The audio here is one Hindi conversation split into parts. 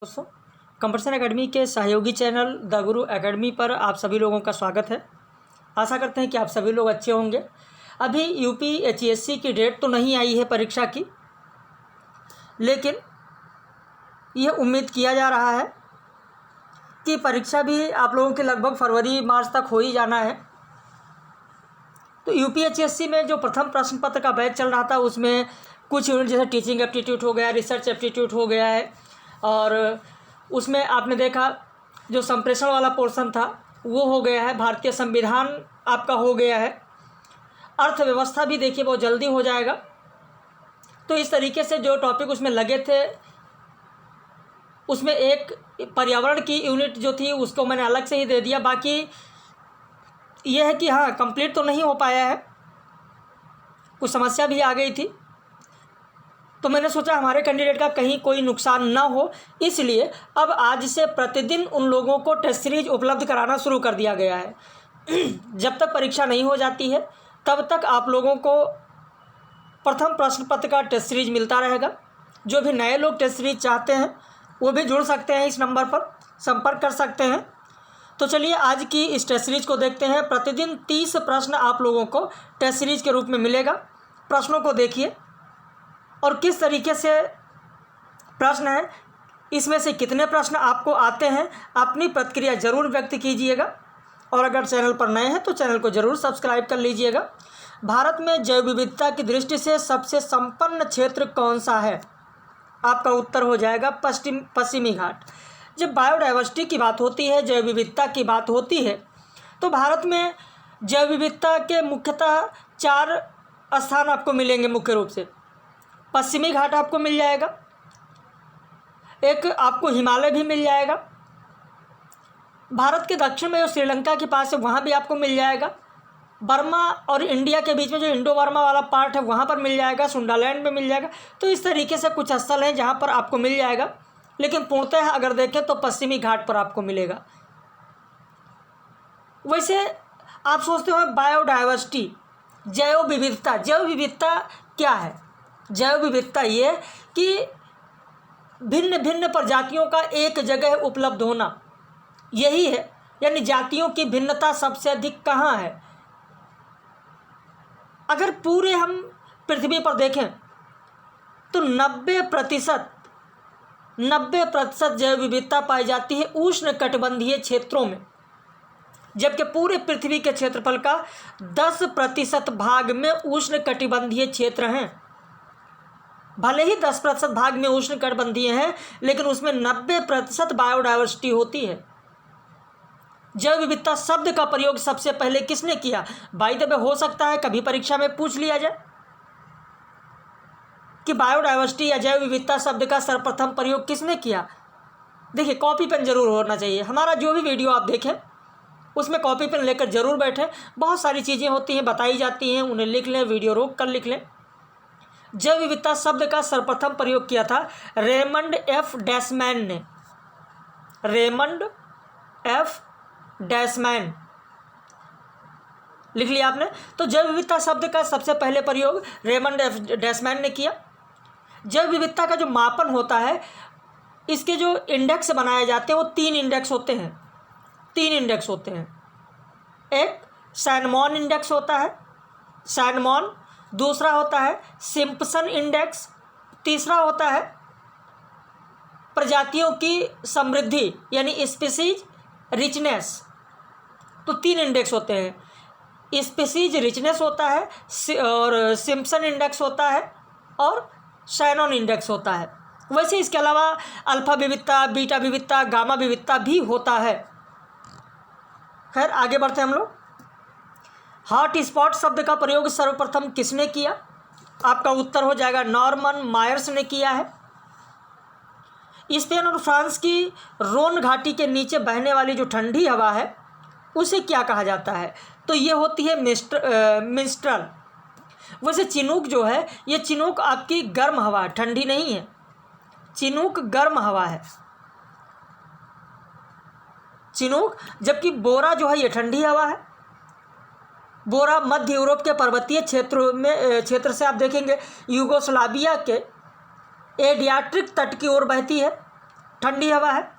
दोस्तों, कंप्यूटर एकेडमी के सहयोगी चैनल द गुरु एकेडमी पर आप सभी लोगों का स्वागत है। आशा करते हैं कि आप सभी लोग अच्छे होंगे। अभी यूपीएचएससी की डेट तो नहीं आई है परीक्षा की, लेकिन यह उम्मीद किया जा रहा है कि परीक्षा भी आप लोगों के लगभग फरवरी मार्च तक हो ही जाना है। तो यूपीएचएससी में जो प्रथम प्रश्न पत्र का बैच चल रहा था, उसमें कुछ यूनिट जैसे टीचिंग एप्टीट्यूड हो गया, रिसर्च एप्टीट्यूड हो गया है, और उसमें आपने देखा जो संप्रेषण वाला पोर्शन था वो हो गया है, भारतीय संविधान आपका हो गया है, अर्थव्यवस्था भी देखिए बहुत जल्दी हो जाएगा। तो इस तरीके से जो टॉपिक उसमें लगे थे, उसमें एक पर्यावरण की यूनिट जो थी उसको मैंने अलग से ही दे दिया। बाकी यह है कि हाँ, कंप्लीट तो नहीं हो पाया है, कुछ समस्या भी आ गई थी, तो मैंने सोचा हमारे कैंडिडेट का कहीं कोई नुकसान ना हो, इसलिए अब आज से प्रतिदिन उन लोगों को टेस्ट सीरीज उपलब्ध कराना शुरू कर दिया गया है। जब तक परीक्षा नहीं हो जाती है तब तक आप लोगों को प्रथम प्रश्न पत्र का टेस्ट सीरीज मिलता रहेगा। जो भी नए लोग टेस्ट सीरीज चाहते हैं वो भी जुड़ सकते हैं, इस नंबर पर संपर्क कर सकते हैं। तो चलिए आज की इस टेस्ट सीरीज को देखते हैं। प्रतिदिन 30 प्रश्न आप लोगों को टेस्ट सीरीज के रूप में मिलेगा। प्रश्नों को देखिए और किस तरीके से प्रश्न है, इसमें से कितने प्रश्न आपको आते हैं, अपनी प्रतिक्रिया ज़रूर व्यक्त कीजिएगा। और अगर चैनल पर नए हैं तो चैनल को ज़रूर सब्सक्राइब कर लीजिएगा। भारत में जैव विविधता की दृष्टि से सबसे संपन्न क्षेत्र कौन सा है? आपका उत्तर हो जाएगा पश्चिमी घाट। जब बायोडाइवर्सिटी की बात होती है, जैव विविधता की बात होती है, तो भारत में जैव विविधता के मुख्यतः 4 स्थान आपको मिलेंगे। मुख्य रूप से पश्चिमी घाट आपको मिल जाएगा, एक आपको हिमालय भी मिल जाएगा, भारत के दक्षिण में जो श्रीलंका के पास है वहाँ भी आपको मिल जाएगा, बर्मा और इंडिया के बीच में जो इंडो बर्मा वाला पार्ट है वहाँ पर मिल जाएगा, सुंडालैंड में मिल जाएगा। तो इस तरीके से कुछ स्थल हैं जहाँ पर आपको मिल जाएगा, लेकिन पूर्णतः अगर देखें तो पश्चिमी घाट पर आपको मिलेगा। वैसे आप सोचते हो बायोडाइवर्सिटी, जैव विविधता क्या है? जैव विविधता ये कि भिन्न भिन्न प्रजातियों का एक जगह उपलब्ध होना, यही है। यानी जातियों की भिन्नता सबसे अधिक कहाँ है? अगर पूरे हम पृथ्वी पर देखें तो 90% जैव विविधता पाई जाती है उष्णकटिबंधीय क्षेत्रों में, जबकि पूरे पृथ्वी के क्षेत्रफल का 10% भाग में उष्णकटिबंधीय क्षेत्र हैं। भले ही 10% भाग में उष्णकटिबंधीय हैं, लेकिन उसमें 90% बायोडाइवर्सिटी होती है। जैव विविधता शब्द का प्रयोग सबसे पहले किसने किया? बाय द वे हो सकता है कभी परीक्षा में पूछ लिया जाए कि बायोडाइवर्सिटी या जैव विविधता शब्द का सर्वप्रथम प्रयोग किसने किया। देखिए, कॉपी पेन जरूर होना चाहिए। हमारा जो भी वीडियो आप देखें उसमें कॉपी पेन लेकर जरूर बैठें। बहुत सारी चीज़ें होती हैं, बताई जाती हैं, उन्हें लिख लें, वीडियो रोक कर लिख लें। जैव विविधता शब्द का सर्वप्रथम प्रयोग किया था रेमंड एफ डैशमैन ने। रेमंड एफ डैशमैन लिख लिया आपने। तो जैव विविधता शब्द का सबसे पहले प्रयोग रेमंड एफ डैशमैन ने किया। जैव विविधता का जो मापन होता है, इसके जो इंडेक्स बनाए जाते हैं वो 3 इंडेक्स होते हैं। 3 इंडेक्स होते हैं। एक सैनमॉन इंडेक्स होता है, सैनमॉन। दूसरा होता है सिम्पसन इंडेक्स। तीसरा होता है प्रजातियों की समृद्धि यानी स्पीसीज रिचनेस। तो 3 इंडेक्स होते हैं। स्पीसीज रिचनेस होता है, और सिम्पसन इंडेक्स होता है, और शैनॉन इंडेक्स होता है। वैसे इसके अलावा अल्फा विविधता, बीटा विविधता, गामा विविधता भी होता है। खैर, आगे बढ़ते हैं हम लोग। हॉट स्पॉट शब्द का प्रयोग सर्वप्रथम किसने किया? आपका उत्तर हो जाएगा नॉर्मन मायर्स ने किया है। स्पेन और फ्रांस की रोन घाटी के नीचे बहने वाली जो ठंडी हवा है उसे क्या कहा जाता है? तो ये होती है मिस्ट्रल। वैसे चिनूक जो है, ये चिनूक आपकी गर्म हवा है, ठंडी नहीं है। चिनूक गर्म हवा है, चिनूक। जबकि बोरा जो है ये ठंडी हवा है। बोरा मध्य यूरोप के पर्वतीय क्षेत्र से आप देखेंगे यूगोस्लाविया के एडियाट्रिक तट की ओर बहती है। ठंडी हवा है।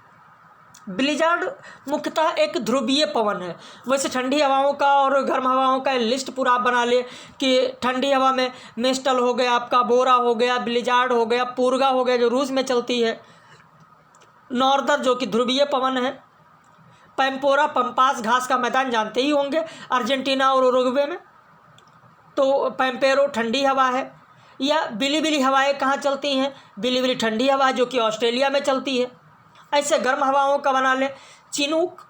ब्लिजार्ड मुख्यतः एक ध्रुवीय पवन है। वैसे ठंडी हवाओं का और गर्म हवाओं का लिस्ट पूरा आप बना ले कि ठंडी हवा में मिस्टल हो गया, आपका बोरा हो गया, ब्लिजार्ड हो गया, पूर्गा हो गया जो रूस में चलती है, नॉर्दर जो कि ध्रुवीय पवन है, पैम्पोरा पंपास घास का मैदान जानते ही होंगे अर्जेंटीना और उरुग्वे में, तो पैम्पेरो ठंडी हवा है। या बिलीबिली हवाएं कहाँ चलती हैं? बिलीबिली ठंडी हवा जो कि ऑस्ट्रेलिया में चलती है। ऐसे गर्म हवाओं का बना लें चिनूक।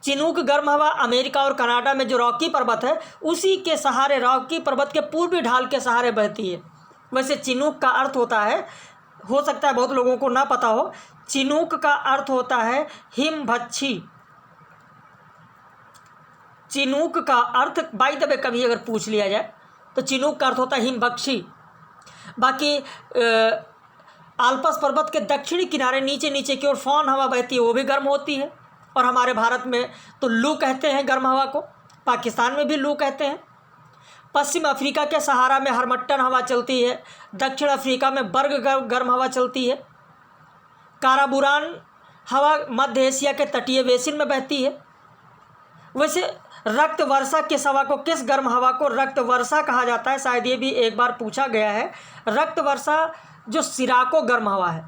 चिनूक गर्म हवा अमेरिका और कनाडा में जो रॉकी पर्वत है उसी के सहारे, रॉकी पर्वत के पूर्वी ढाल के सहारे बहती है। वैसे चिनूक का अर्थ होता है, हो सकता है बहुत लोगों को ना पता हो, चिनूक का अर्थ होता है हिमभक्षी। चिनूक का अर्थ बाय द वे कभी अगर पूछ लिया जाए तो चिनूक का अर्थ होता है हिमभक्षी। बाकी आल्पस पर्वत के दक्षिणी किनारे नीचे नीचे की ओर फौन हवा बहती है, वो भी गर्म होती है। और हमारे भारत में तो लू कहते हैं गर्म हवा को, पाकिस्तान में भी लू कहते हैं। पश्चिम अफ्रीका के सहारा में हरमट्टन हवा चलती है, दक्षिण अफ्रीका में बर्ग गर्म हवा चलती है। काराबुरान हवा मध्य एशिया के तटीय बेसिन में बहती है। वैसे रक्त वर्षा किस हवा को, किस गर्म हवा को रक्त वर्षा कहा जाता है? शायद ये भी एक बार पूछा गया है। रक्त वर्षा जो सिराको गर्म हवा है,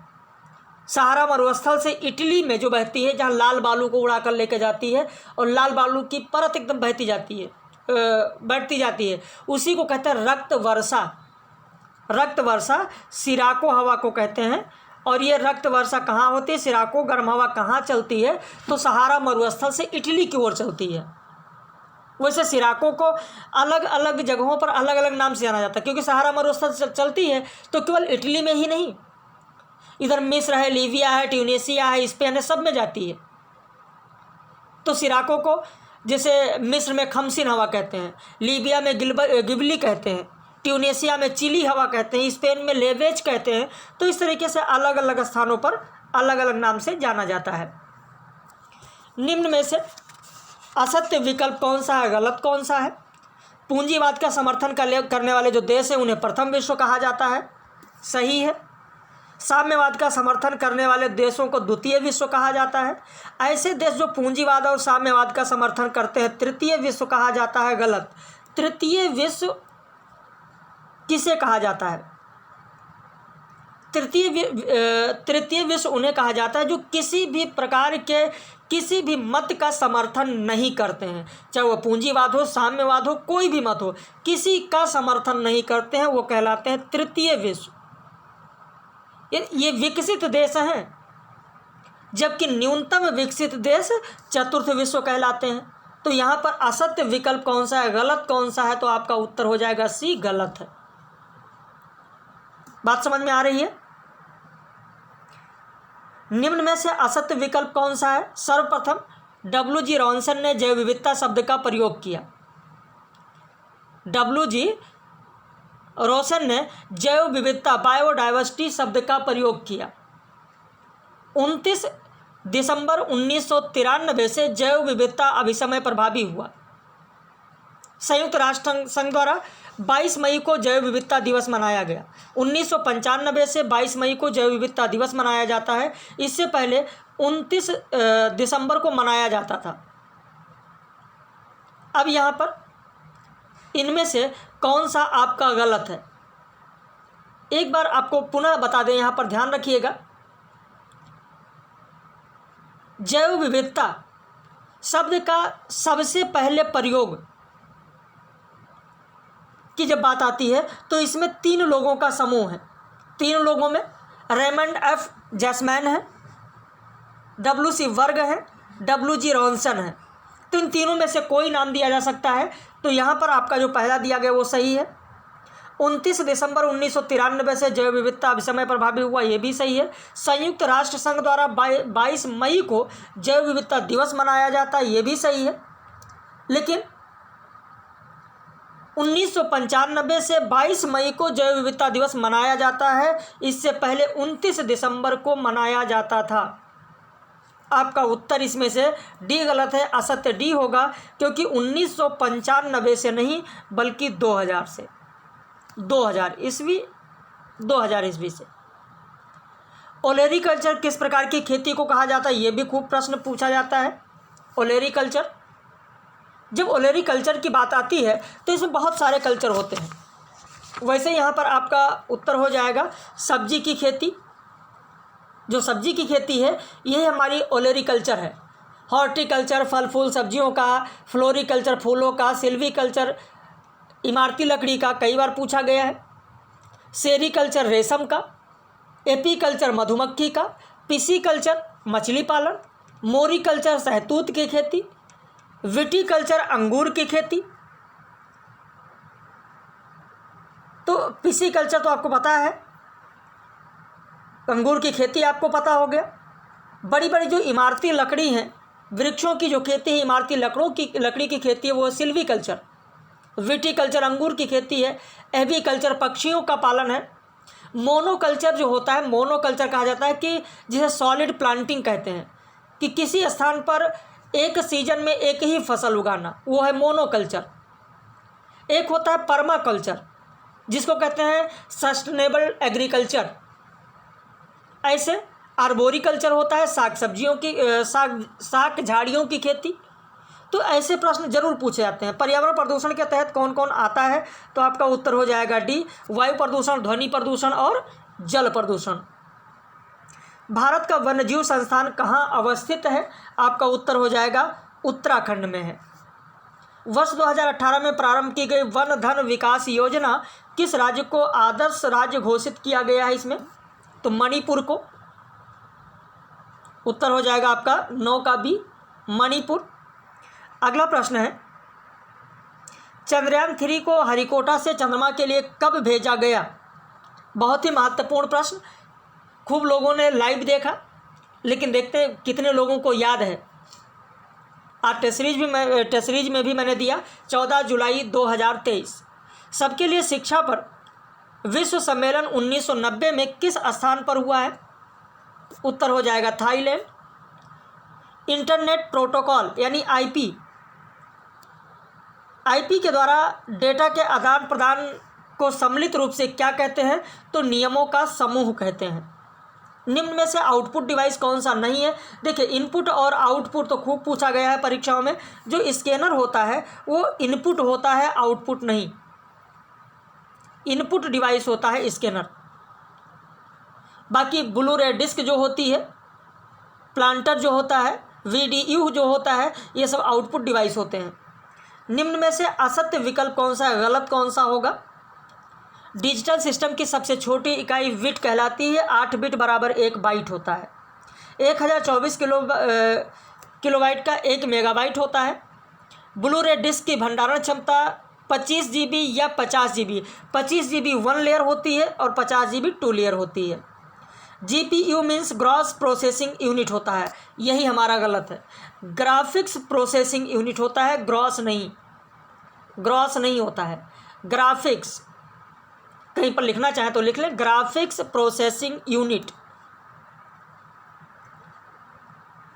सहारा मरुस्थल से इटली में जो बहती है, जहाँ लाल बालू को उड़ा कर लेके जाती है और लाल बालू की परत एकदम बहती जाती है, बैठती जाती है, उसी को कहते हैं रक्त वर्षा। रक्त वर्षा सिराको हवा को कहते हैं। और ये रक्त वर्षा कहाँ होती है? सिराको गर्म हवा कहाँ चलती है? तो सहारा मरुस्थल से इटली की ओर चलती है। वैसे सिराको को अलग अलग जगहों पर अलग अलग नाम से जाना जाता है, क्योंकि सहारा मरुस्थल चलती है तो केवल इटली में ही नहीं, इधर मिस्र है, लीबिया है, ट्यूनीसिया है, स्पेन है, सब में जाती है। तो सिराको को जैसे मिस्र में खमसिन हवा कहते हैं, लीबिया में गिबली कहते हैं, ट्यूनीसिया में चिली हवा कहते हैं, स्पेन में लेवेज कहते हैं। तो इस तरीके से अलग अलग स्थानों पर अलग अलग नाम से जाना जाता है। निम्न में से असत्य विकल्प कौन सा है, गलत कौन सा है? पूंजीवाद का समर्थन करने वाले जो देश हैं उन्हें प्रथम विश्व कहा जाता है, सही है। साम्यवाद का समर्थन करने वाले देशों को द्वितीय विश्व कहा जाता है। ऐसे देश जो पूंजीवाद और साम्यवाद का समर्थन करते हैं तृतीय विश्व कहा जाता है, गलत। तृतीय विश्व किसे कहा जाता है? तृतीय विश्व उन्हें कहा जाता है जो किसी भी प्रकार के किसी भी मत का समर्थन नहीं करते हैं, चाहे वो पूंजीवाद हो, साम्यवाद हो, कोई भी मत हो, किसी का समर्थन नहीं करते हैं, वो कहलाते हैं तृतीय विश्व। ये विकसित देश हैं, जबकि न्यूनतम विकसित देश चतुर्थ विश्व कहलाते हैं। तो यहाँ पर असत्य विकल्प कौन सा है, गलत कौन सा है? तो आपका उत्तर हो जाएगा सी, गलत है। बात समझ में आ रही है? निम्न में से असत्य विकल्प कौन सा है? सर्वप्रथम W.G. रॉनसन ने जैव विविधता शब्द का प्रयोग किया। W.G. रोशन ने जैव विविधता बायोडाइवर्सिटी शब्द का प्रयोग किया। 29 दिसंबर 1993 से जैव विविधता अभिसमय प्रभावी हुआ। संयुक्त राष्ट्र संघ द्वारा 22 मई को जैव विविधता दिवस मनाया गया। 1995 से 22 मई को जैव विविधता दिवस मनाया जाता है। इससे पहले 29 दिसंबर को मनाया जाता था। अब यहाँ पर इनमें से कौन सा आपका गलत है? एक बार आपको पुनः बता दें, यहाँ पर ध्यान रखिएगा। जैव विविधता शब्द का सबसे पहले प्रयोग की जब बात आती है तो इसमें 3 लोगों का समूह है। 3 लोगों में रेमंड एफ जैसमैन है, W.C. वर्ग है, W.G. रॉनसन है। तो इन तीनों में से कोई नाम दिया जा सकता है। तो यहाँ पर आपका जो पहला दिया गया वो सही है। 29 दिसंबर 1993 से जैव विविधता अभिसमय प्रभावी हुआ, ये भी सही है। संयुक्त राष्ट्र संघ द्वारा 22 मई को जैव विविधता दिवस मनाया जाता है, ये भी सही है। लेकिन 1995 से 22 मई को जैव विविधता दिवस मनाया जाता है, इससे पहले 29 दिसंबर को मनाया जाता था। आपका उत्तर इसमें से डी गलत है, असत्य डी होगा, क्योंकि 1995 से नहीं बल्कि 2000 से, 2000 ईस्वी से ओलेरीकल्चर किस प्रकार की खेती को कहा जाता है, ये भी खूब प्रश्न पूछा जाता है। ओलेरीकल्चर, जब ओलेरीकल्चर की बात आती है तो इसमें बहुत सारे कल्चर होते हैं। वैसे यहाँ पर आपका उत्तर हो जाएगा सब्जी की खेती। जो सब्जी की खेती है ये हमारी ओलेरीकल्चर है। हॉर्टिकल्चर फल फूल सब्जियों का, फ्लोरिकल्चर फूलों का, सिल्वीकल्चर इमारती लकड़ी का कई बार पूछा गया है, सेरीकल्चर रेशम का, एपीकल्चर मधुमक्खी का, पिसीकल्चर मछली पालन, मोरीकल्चर शहतूत की खेती, विटीकल्चर अंगूर की खेती। तो पिसीकल्चर तो आपको पता है, अंगूर की खेती आपको पता हो गया। बड़ी बड़ी जो इमारती लकड़ी हैं, वृक्षों की जो खेती है, इमारती लकड़ी की खेती है, वो सिल्वीकल्चर। विटीकल्चर अंगूर की खेती है। एवीकल्चर पक्षियों का पालन है। मोनोकल्चर जो होता है, मोनोकल्चर कहा जाता है कि जिसे सॉलिड प्लांटिंग कहते हैं, कि किसी स्थान पर एक सीजन में एक ही फसल उगाना, वो है मोनोकल्चर। एक होता है पर्माकल्चर, जिसको कहते हैं सस्टेनेबल एग्रीकल्चर। ऐसे आर्बोरिकल्चर होता है, साग सब्जियों की साग झाड़ियों की खेती। तो ऐसे प्रश्न जरूर पूछे जाते हैं। पर्यावरण प्रदूषण के तहत कौन कौन आता है, तो आपका उत्तर हो जाएगा डी, वायु प्रदूषण, ध्वनि प्रदूषण और जल प्रदूषण। भारत का वन्यजीव संस्थान कहाँ अवस्थित है, आपका उत्तर हो जाएगा उत्तराखंड में है। वर्ष 2018 में प्रारंभ की गई वन धन विकास योजना किस राज्य को आदर्श राज्य घोषित किया गया है इसमें, तो मणिपुर को। उत्तर हो जाएगा आपका 9 का बी, मणिपुर। अगला प्रश्न है, चंद्रयान 3 को हरिकोटा से चंद्रमा के लिए कब भेजा गया। बहुत ही महत्वपूर्ण प्रश्न, खूब लोगों ने लाइव देखा, लेकिन देखते हैं कितने लोगों को याद है। आज टेस्ट सीरीज में भी मैंने दिया 14 जुलाई 2023। सबके लिए शिक्षा पर विश्व सम्मेलन 1990 में किस स्थान पर हुआ है, उत्तर हो जाएगा थाईलैंड। इंटरनेट प्रोटोकॉल यानी आईपी के द्वारा डेटा के आदान प्रदान को सम्मिलित रूप से क्या कहते हैं, तो नियमों का समूह कहते हैं। निम्न में से आउटपुट डिवाइस कौन सा नहीं है। देखिए, इनपुट और आउटपुट तो खूब पूछा गया है परीक्षाओं में। जो स्कैनर होता है वो इनपुट होता है, आउटपुट नहीं। इनपुट डिवाइस होता है स्कैनर। बाकी ब्लू रे डिस्क जो होती है, प्लांटर जो होता है, VDU जो होता है, ये सब आउटपुट डिवाइस होते हैं। निम्न में से असत्य विकल्प कौन सा है, गलत कौन सा होगा। डिजिटल सिस्टम की सबसे छोटी इकाई बिट कहलाती है। 8 बिट बराबर 1 बाइट होता है। 1024 किलोबाइट का 1 मेगाबाइट होता है। ब्लू रे डिस्क की भंडारण क्षमता 25 GB या 50 GB। 25 GB 1 लेयर होती है और 50 GB 2 लेयर होती है। GPU means gross processing unit होता है, यही हमारा गलत है। ग्राफिक्स प्रोसेसिंग यूनिट होता है, ग्रॉस नहीं होता है। ग्राफिक्स कहीं पर लिखना चाहे तो लिख लें, ग्राफिक्स प्रोसेसिंग यूनिट।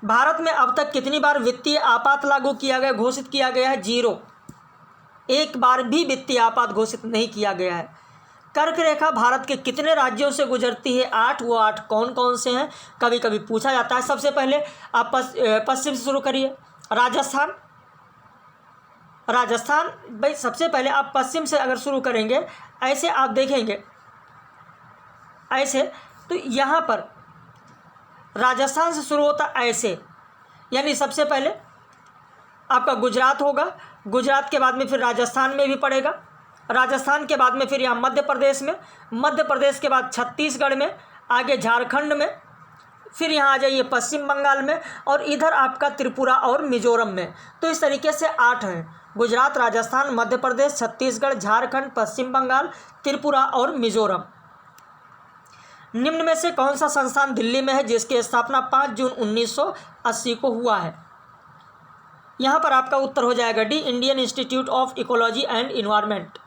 भारत में अब तक कितनी बार वित्तीय आपात लागू किया गया, घोषित किया गया है, 0। एक बार भी वित्तीय आपात घोषित नहीं किया गया है। कर्क रेखा भारत के कितने राज्यों से गुजरती है, 8। वो 8 कौन कौन से हैं, कभी कभी पूछा जाता है। सबसे पहले आप पश्चिम से शुरू करिए। राजस्थान भाई, सबसे पहले आप पश्चिम से अगर शुरू करेंगे, ऐसे आप देखेंगे ऐसे, तो यहाँ पर राजस्थान से शुरू होता ऐसे, यानी सबसे पहले आपका गुजरात होगा। गुजरात के बाद में फिर राजस्थान में भी पड़ेगा। राजस्थान के बाद में फिर यहाँ मध्य प्रदेश में, मध्य प्रदेश के बाद छत्तीसगढ़ में, आगे झारखंड में, फिर यहाँ आ जाइए पश्चिम बंगाल में, और इधर आपका त्रिपुरा और मिजोरम में। तो इस तरीके से 8 हैं, गुजरात, राजस्थान, मध्य प्रदेश, छत्तीसगढ़, झारखंड, पश्चिम बंगाल, त्रिपुरा और मिजोरम। निम्न में से कौन सा संस्थान दिल्ली में है जिसकी स्थापना 5 जून 1980 को हुआ है। यहाँ पर आपका उत्तर हो जाएगा D, Indian institute of ecology and environment.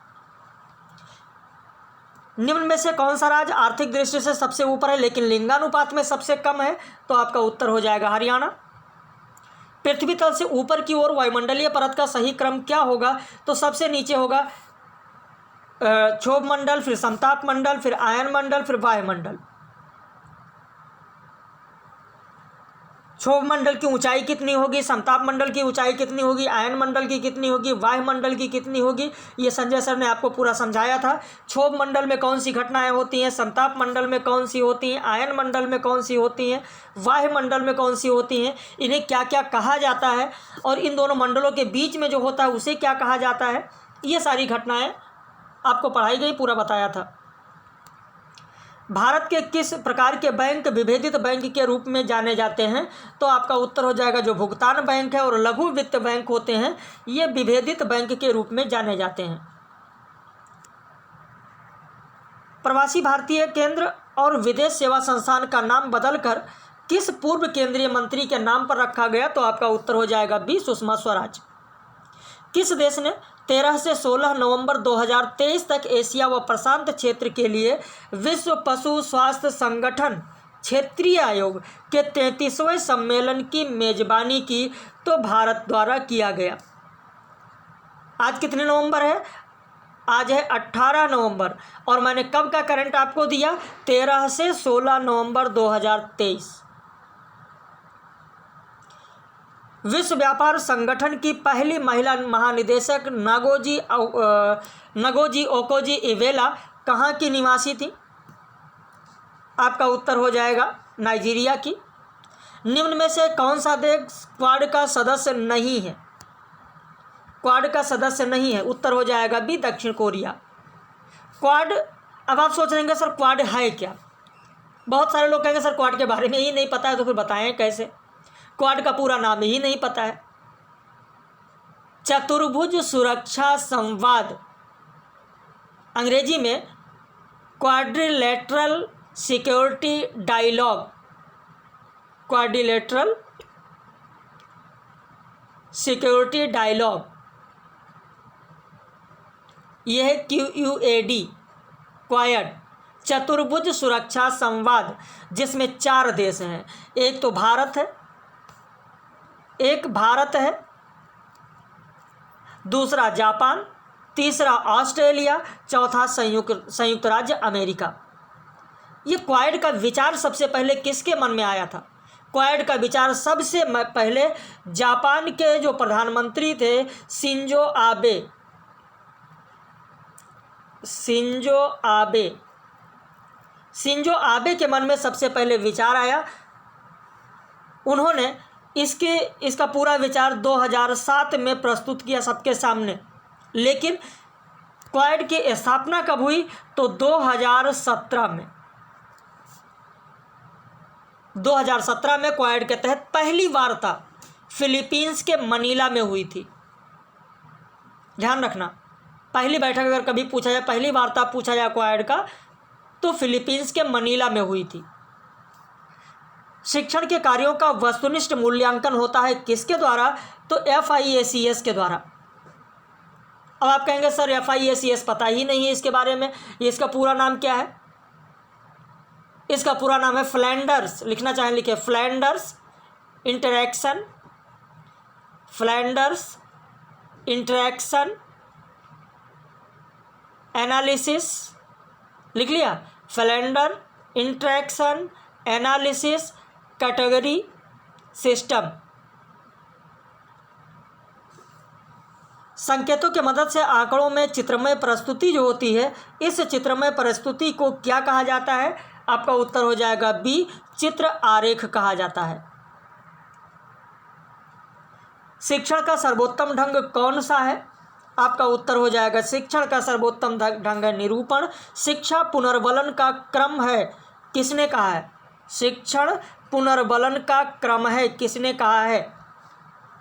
निम्न में से कौन सा राज्य आर्थिक दृष्टि से सबसे ऊपर है लेकिन लिंगानुपात में सबसे कम है, तो आपका उत्तर हो जाएगा हरियाणा। पृथ्वी तल से ऊपर की ओर वायुमंडलीय परत का सही क्रम क्या होगा, तो सबसे नीचे होगा क्षोभ मंडल, फिर समताप मंडल, फिर आयन मंडल, फिर वायुमंडल। क्षोभ मंडल की ऊंचाई कितनी होगी, समताप मंडल की ऊंचाई कितनी होगी, आयन मंडल की कितनी होगी, वायु मंडल की कितनी होगी, ये संजय सर ने आपको पूरा समझाया था। क्षोभ मंडल में कौन सी घटनाएं होती हैं, समताप मंडल में कौन सी होती हैं, आयन मंडल में कौन सी होती हैं, वायु मंडल में कौन सी होती हैं, इन्हें क्या क्या कहा जाता है, और इन दोनों मंडलों के बीच में जो होता है उसे क्या कहा जाता है, ये सारी घटनाएँ आपको पढ़ाई गई, पूरा बताया था। भारत के किस प्रकार के बैंक विभेदित बैंक के रूप में जाने जाते हैं, तो आपका उत्तर हो जाएगा जो भुगतान बैंक है और लघु वित्त बैंक होते हैं, ये विभेदित बैंक के रूप में जाने जाते हैं। प्रवासी भारतीय केंद्र और विदेश सेवा संस्थान का नाम बदलकर किस पूर्व केंद्रीय मंत्री के नाम पर रखा गया, तो आपका उत्तर हो जाएगा बी, सुषमा स्वराज। किस देश ने 13 से 16 नवंबर 2023 तक एशिया व प्रशांत क्षेत्र के लिए विश्व पशु स्वास्थ्य संगठन क्षेत्रीय आयोग के 33वें सम्मेलन की मेजबानी की, तो भारत द्वारा किया गया। आज कितने नवंबर है, आज है 18 नवंबर, और मैंने कब का करंट आपको दिया, 13 से 16 नवंबर 2023। विश्व व्यापार संगठन की पहली महिला महानिदेशक नगोजी ओकोजी-इवेला कहाँ की निवासी थी, आपका उत्तर हो जाएगा नाइजीरिया की। निम्न में से कौन सा देश क्वाड का सदस्य नहीं है, क्वाड का सदस्य नहीं है, उत्तर हो जाएगा बी, दक्षिण कोरिया। क्वाड, अब आप सोच रहे हैं सर क्वाड है क्या, बहुत सारे लोग कहेंगे सर क्वाड के बारे में ही नहीं पता है, तो फिर बताएं कैसे, क्वाड का पूरा नाम ही नहीं पता है। चतुर्भुज सुरक्षा संवाद, अंग्रेजी में quadrilateral security dialogue, quadrilateral security dialogue, यह है QUAD, क्वाड, चतुर्भुज सुरक्षा संवाद, जिसमें 4 देश हैं, एक तो भारत है, एक भारत है, दूसरा जापान, तीसरा ऑस्ट्रेलिया, चौथा संयुक्त राज्य अमेरिका। ये क्वाड का विचार सबसे पहले किसके मन में आया था, क्वाड का विचार सबसे पहले जापान के जो प्रधानमंत्री थे शिंजो आबे के मन में सबसे पहले विचार आया। उन्होंने इसका पूरा विचार 2007 में प्रस्तुत किया सबके सामने, लेकिन क्वाड की स्थापना कब हुई, तो 2017 में। 2017 में क्वाड के तहत पहली वार्ता फिलीपींस के मनीला में हुई थी। ध्यान रखना, पहली बैठक अगर कभी पूछा जाए, पहली वार्ता पूछा जाए क्वाड का, तो फिलीपींस के मनीला में हुई थी। शिक्षण के कार्यों का वस्तुनिष्ठ मूल्यांकन होता है किसके द्वारा, तो FIACS के द्वारा। अब आप कहेंगे सर FIACS पता ही नहीं है इसके बारे में, इसका पूरा नाम क्या है, इसका पूरा नाम है फ्लैंडर्स, लिखना चाहें लिखे, फ्लैंडर्स इंटरैक्शन एनालिसिस, लिख लिया, Flanders interaction analysis category system. संकेतों की मदद से आंकड़ों में चित्रमय प्रस्तुति जो होती है, इस चित्रमय प्रस्तुति को क्या कहा जाता है, आपका उत्तर हो जाएगा बी, चित्र आरेख कहा जाता है। शिक्षण का सर्वोत्तम ढंग कौन सा है, आपका उत्तर हो जाएगा शिक्षण का सर्वोत्तम ढंग है निरूपण। शिक्षा पुनर्बलन का क्रम है, किसने कहा है, शिक्षण पुनर्बलन का क्रम है, किसने कहा है,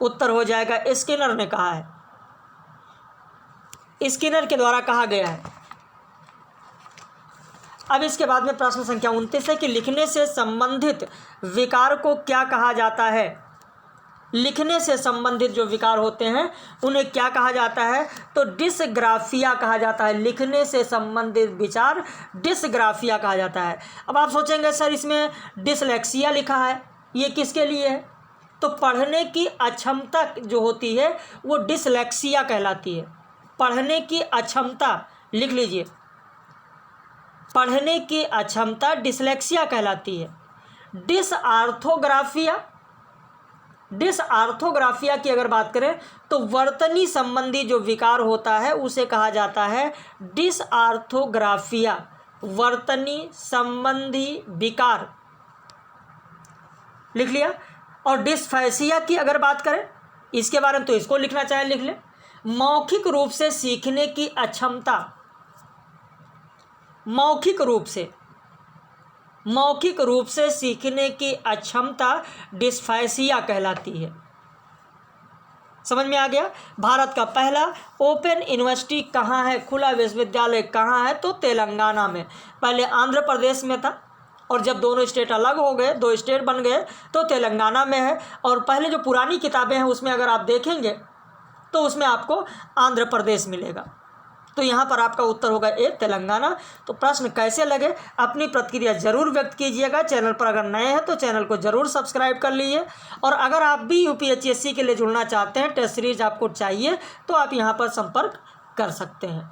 उत्तर हो जाएगा स्किनर ने कहा है, स्किनर के द्वारा कहा गया है। अब इसके बाद में प्रश्न संख्या 29 है कि लिखने से संबंधित विकार को क्या कहा जाता है। लिखने से संबंधित जो विकार होते हैं उन्हें क्या कहा जाता है, तो डिसग्राफिया कहा जाता है। लिखने से संबंधित विचार डिसग्राफिया कहा जाता है। अब आप सोचेंगे सर इसमें डिसलेक्सिया लिखा है, ये किसके लिए है, तो पढ़ने की अक्षमता जो होती है वो डिसलेक्सिया कहलाती है। पढ़ने की अक्षमता लिख लीजिए, पढ़ने की अक्षमता डिसलेक्सिया कहलाती है। डिसआर्थोग्राफिया डिसआर्थोग्राफिया की अगर बात करें तो वर्तनी संबंधी जो विकार होता है उसे कहा जाता है डिसआर्थोग्राफिया, वर्तनी संबंधी विकार, लिख लिया। और डिस्फेसिया की अगर बात करें इसके बारे में तो इसको लिखना चाहे लिख ले, मौखिक रूप से सीखने की अक्षमता, मौखिक रूप से सीखने की अक्षमता डिस्फेसिया कहलाती है। समझ में आ गया। भारत का पहला ओपन यूनिवर्सिटी कहाँ है, खुला विश्वविद्यालय कहाँ है, तो तेलंगाना में। पहले आंध्र प्रदेश में था और जब दोनों स्टेट अलग हो गए, 2 स्टेट बन गए, तो तेलंगाना में है। और पहले जो पुरानी किताबें हैं उसमें अगर आप देखेंगे तो उसमें आपको आंध्र प्रदेश मिलेगा। तो यहाँ पर आपका उत्तर होगा ए, तेलंगाना। तो प्रश्न कैसे लगे अपनी प्रतिक्रिया जरूर व्यक्त कीजिएगा। चैनल पर अगर नए हैं तो चैनल को जरूर सब्सक्राइब कर लीजिए। और अगर आप भी यूपीएससी के लिए जुड़ना चाहते हैं, टेस्ट सीरीज आपको चाहिए, तो आप यहाँ पर संपर्क कर सकते हैं।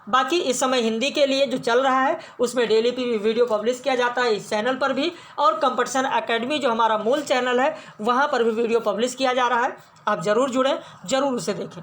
बाकी इस समय हिंदी के लिए जो चल रहा है उसमें डेली वीडियो पब्लिश किया जाता है इस चैनल पर भी, और कंपटीशन एकेडमी जो हमारा मूल चैनल है वहाँ पर भी वीडियो पब्लिश किया जा रहा है। आप ज़रूर जुड़ें, ज़रूर उसे देखें।